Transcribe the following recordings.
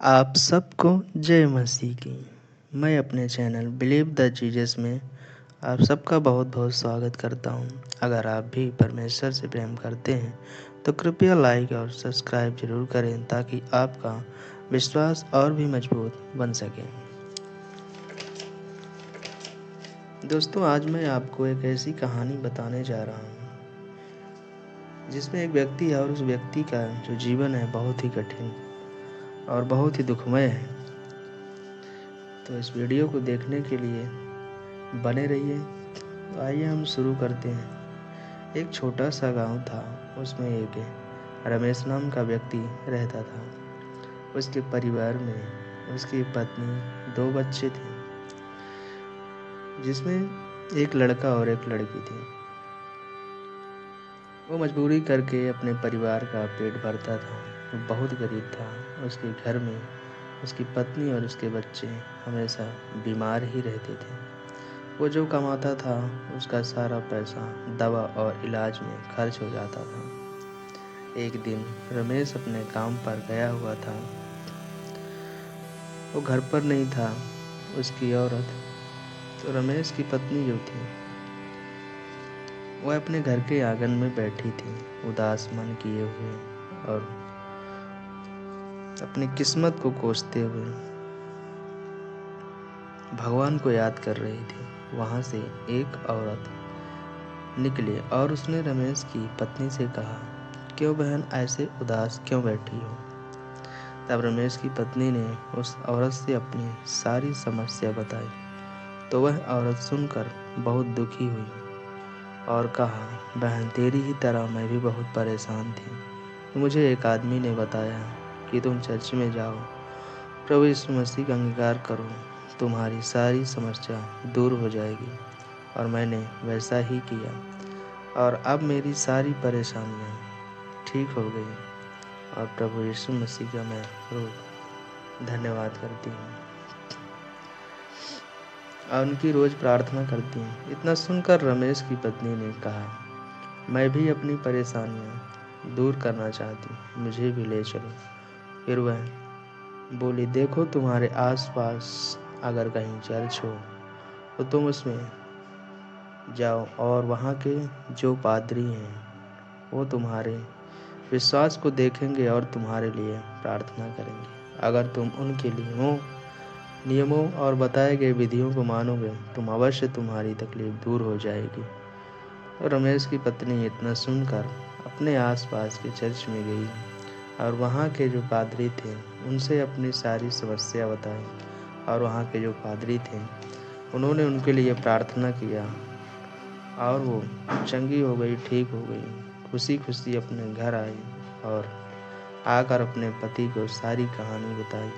आप सबको जय मसीह की। मैं अपने चैनल बिलीव द जीसस में आप सबका बहुत बहुत स्वागत करता हूं। अगर आप भी परमेश्वर से प्रेम करते हैं तो कृपया लाइक और सब्सक्राइब जरूर करें ताकि आपका विश्वास और भी मजबूत बन सके। दोस्तों, आज मैं आपको एक ऐसी कहानी बताने जा रहा हूं जिसमें एक व्यक्ति है और उस व्यक्ति का जो जीवन है बहुत ही कठिन और बहुत ही दुखमय है। तो इस वीडियो को देखने के लिए बने रहिए। तो आइए हम शुरू करते हैं। एक छोटा सा गांव था, उसमें एक रमेश नाम का व्यक्ति रहता था। उसके परिवार में उसकी पत्नी, 2 बच्चे थे, जिसमें एक लड़का और एक लड़की थी। वो मजबूरी करके अपने परिवार का पेट भरता था। वो बहुत गरीब था। उसके घर में उसकी पत्नी और उसके बच्चे हमेशा बीमार ही रहते थे। वो जो कमाता था उसका सारा पैसा दवा और इलाज में खर्च हो जाता था। एक दिन रमेश अपने काम पर गया हुआ था। वो घर पर नहीं था। उसकी औरत, तो रमेश की पत्नी जो थी, वह अपने घर के आंगन में बैठी थी, उदास मन किए हुए और अपनी किस्मत को कोसते हुए भगवान को याद कर रही थी। वहां से एक औरत निकली और उसने रमेश की पत्नी से कहा, क्यों बहन ऐसे उदास क्यों बैठी हो? तब रमेश की पत्नी ने उस औरत से अपनी सारी समस्या बताई। तो वह औरत सुनकर बहुत दुखी हुई और कहा, बहन, तेरी ही तरह मैं भी बहुत परेशान थी। तो मुझे एक आदमी ने बताया कि तुम चर्च में जाओ, प्रभु यीशु मसीह का अंगीकार करो, तुम्हारी सारी समस्या दूर हो जाएगी। और मैंने वैसा ही किया और अब मेरी सारी परेशानियां ठीक हो गई और प्रभु यीशु मसीह का मैं रोज धन्यवाद करती हूँ और उनकी रोज प्रार्थना करती हूँ। इतना सुनकर रमेश की पत्नी ने कहा, मैं भी अपनी परेशानियां दूर करना चाहती हूँ, मुझे भी ले चलो। फिर वह बोली, देखो, तुम्हारे आसपास अगर कहीं चर्च हो तो तुम उसमें जाओ और वहाँ के जो पादरी हैं वो तुम्हारे विश्वास को देखेंगे और तुम्हारे लिए प्रार्थना करेंगे। अगर तुम उनके नियमों और बताए गए विधियों को मानोगे तुम अवश्य तुम्हारी तकलीफ दूर हो जाएगी। तो रमेश की पत्नी इतना सुनकर अपने आसपास के चर्च में गई और वहाँ के जो पादरी थे उनसे अपनी सारी समस्या बताई। और वहाँ के जो पादरी थे उन्होंने उनके लिए प्रार्थना किया और वो चंगी हो गई, ठीक हो गई। खुशी खुशी अपने घर आई और आकर अपने पति को सारी कहानी बताई।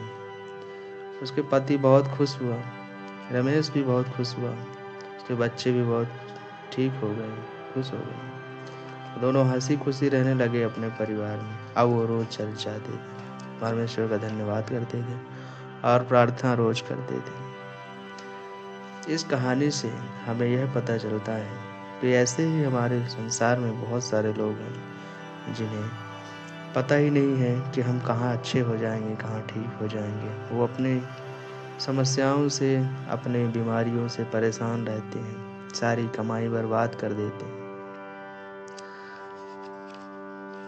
उसके पति बहुत खुश हुआ, रमेश भी बहुत खुश हुआ, उसके बच्चे भी बहुत ठीक हो गए, खुश हो गए। दोनों हंसी खुशी रहने लगे अपने परिवार में। अब वो रोज चर्च जाते थे, परमेश्वर का धन्यवाद करते थे और प्रार्थना रोज करते थे। इस कहानी से हमें यह पता चलता है कि ऐसे ही हमारे संसार में बहुत सारे लोग हैं जिन्हें पता ही नहीं है कि हम कहाँ अच्छे हो जाएंगे, कहाँ ठीक हो जाएंगे। वो अपनी समस्याओं से, अपने बीमारियों से परेशान रहते हैं, सारी कमाई बर्बाद कर देते हैं।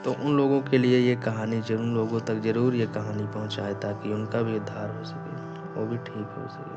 तो उन लोगों के लिए ये कहानी उन लोगों तक जरूर ये कहानी पहुंचाए ताकि उनका भी उद्धार हो सके, वो भी ठीक हो सके।